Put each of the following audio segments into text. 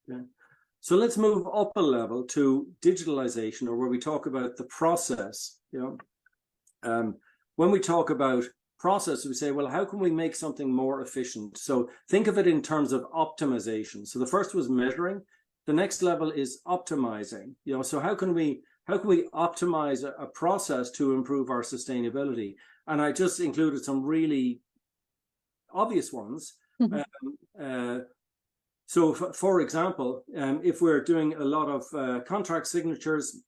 Okay. So let's move up a level to digitalization, or where we talk about the process. When we talk about process, we say, well, how can we make something more efficient? So think of it in terms of optimization. So the first was measuring. The next level is optimizing. So how can we optimize a process to improve our sustainability? And I just included some really obvious ones. So for example, if we're doing a lot of contract signatures,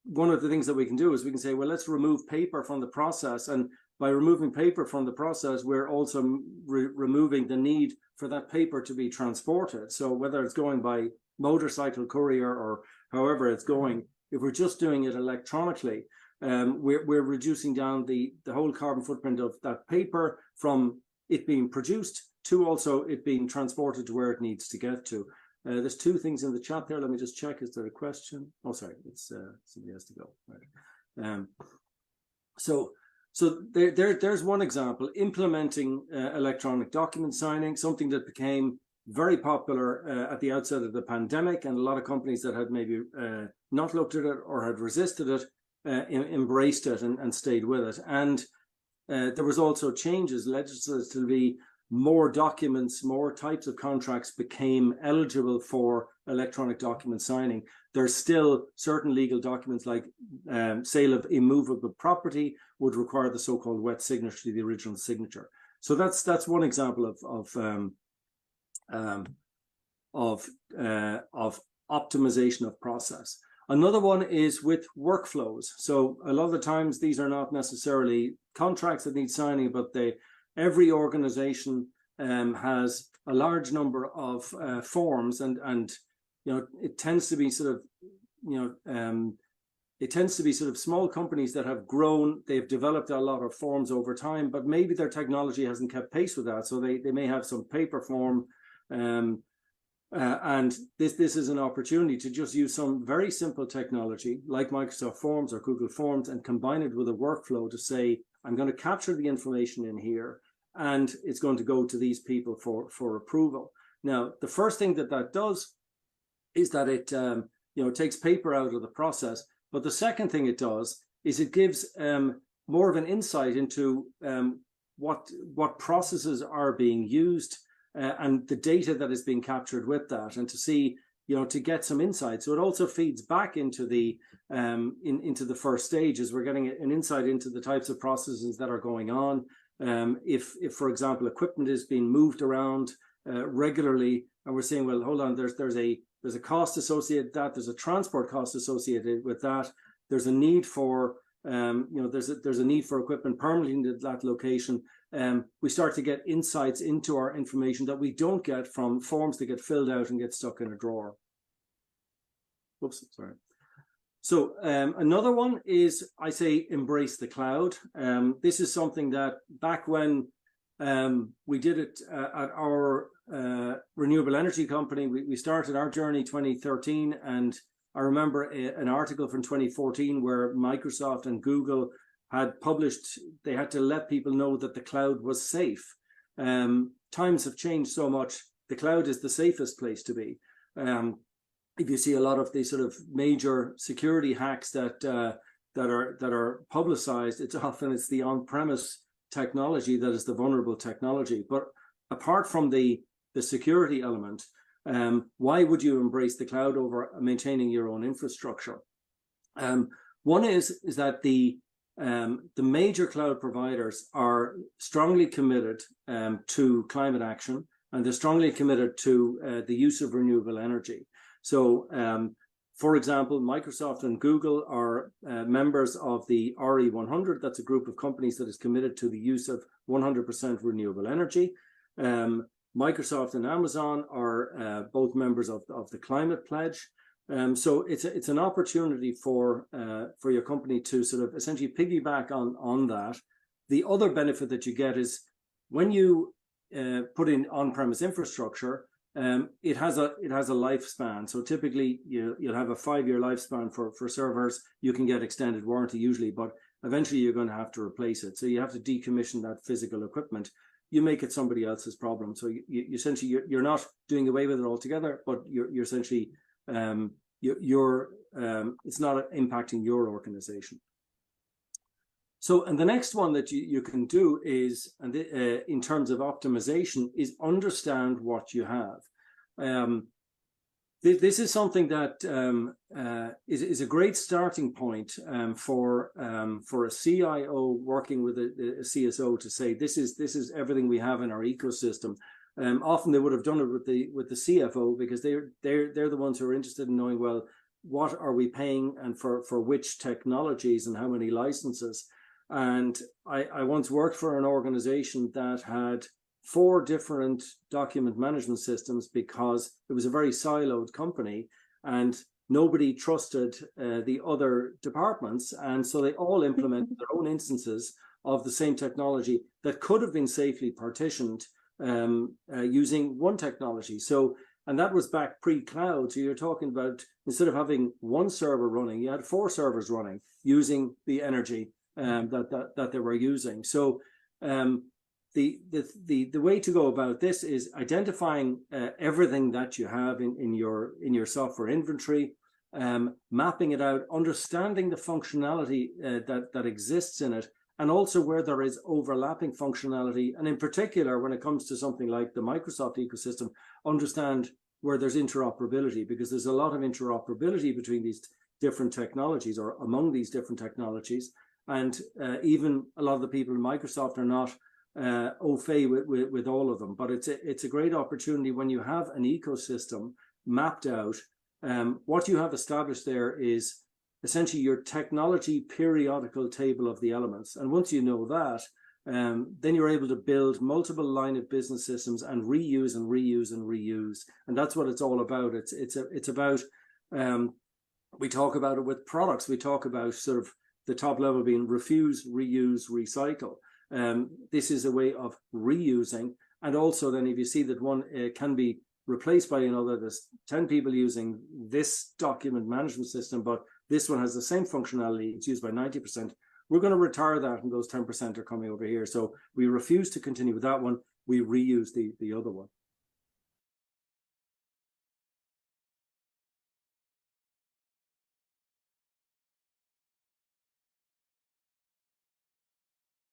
one of the things that we can do is we can say, well, let's remove paper from the process. And by removing paper from the process, we're also removing the need for that paper to be transported. So whether it's going by motorcycle courier or however it's going, if we're just doing it electronically, we're reducing down the whole carbon footprint of that paper from it being produced to also it being transported to where it needs to get to. There's two things in the chat there. Let me just check. Is there a question? Oh, sorry, it's somebody has to go. Right. So there's one example, implementing electronic document signing, something that became very popular at the outset of the pandemic, and a lot of companies that had maybe not looked at it or had resisted it embraced it and stayed with it. And there was also changes legislatively. More documents, more types of contracts became eligible for electronic document signing. There's still certain legal documents like sale of immovable property would require the so-called wet signature, the original signature. So that's one example of optimization of process. Another one is with workflows. So a lot of the times these are not necessarily contracts that need signing, but every organization has a large number of forms, and it tends to be sort of small companies that have grown. They've developed a lot of forms over time, but maybe their technology hasn't kept pace with that. So they may have some paper form, and this is an opportunity to just use some very simple technology like Microsoft Forms or Google Forms and combine it with a workflow to say, I'm going to capture the information in here, and it's going to go to these people for approval. Now, the first thing that does is that it takes paper out of the process. But the second thing it does is it gives more of an insight into what processes are being used and the data that is being captured with that, and to see, to get some insight. So it also feeds back into the first stage, as we're getting an insight into the types of processes that are going on. If for example, equipment is being moved around regularly, and we're saying, well, hold on, there's a cost associated with that, there's a transport cost associated with that, there's a need for there's a need for equipment permanently in that location. We start to get insights into our information that we don't get from forms that get filled out and get stuck in a drawer. Oops, sorry. So another one is, I say, embrace the cloud. This is something that back when we did it at our renewable energy company, we started our journey 2013, and I remember an article from 2014 where Microsoft and Google had published, they had to let people know that the cloud was safe. Times have changed so much. The cloud is the safest place to be. If you see a lot of these sort of major security hacks that are publicized, it's the on-premise technology that is the vulnerable technology. But apart from the security element, why would you embrace the cloud over maintaining your own infrastructure? One is that the major cloud providers are strongly committed to climate action, and they're strongly committed to the use of renewable energy. So, for example, Microsoft and Google are members of the RE100. That's a group of companies that is committed to the use of 100% renewable energy. Microsoft and Amazon are both members of the Climate Pledge. So it's an opportunity for your company to sort of essentially piggyback on that. The other benefit that you get is when you put in on-premise infrastructure, it has a lifespan. So typically you'll have a 5-year lifespan for servers. You can get extended warranty usually, but eventually you're going to have to replace it. So you have to decommission that physical equipment. you make it somebody else's problem. So you essentially you're not doing away with it altogether, but you're essentially it's not impacting your organization. So, and the next one that you can do is, and in terms of optimization, is understand what you have. This is something that is a great starting point for a CIO working with a CSO to say, this is everything we have in our ecosystem. Often they would have done it with the CFO, because they're the ones who are interested in knowing, well, what are we paying and for which technologies and how many licenses. And I once worked for an organization that had 4 different document management systems, because it was a very siloed company and nobody trusted the other departments. And so they all implemented their own instances of the same technology that could have been safely partitioned using one technology. So, and that was back pre-cloud. So you're talking about, instead of having one server running, you had 4 servers running using the energy that they were using. So the way to go about this is identifying everything that you have in your software inventory, mapping it out, understanding the functionality that exists in it, and also where there is overlapping functionality. And in particular, when it comes to something like the Microsoft ecosystem, understand where there's interoperability, because there's a lot of interoperability between these different technologies, or among these different technologies. And even a lot of the people in Microsoft are not au fait with all of them. But it's a great opportunity when you have an ecosystem mapped out. What you have established there is essentially your technology periodical table of the elements. And once you know that, then you're able to build multiple line of business systems and reuse and reuse and reuse. And that's what it's all about. It's about, we talk about it with products. We talk about sort of the top level being refuse, reuse, recycle. This is a way of reusing. And also then if you see that one can be replaced by another, there's 10 people using this document management system, but this one has the same functionality, it's used by 90%. We're going to retire that, and those 10% are coming over here. So we refuse to continue with that one. We reuse the other one.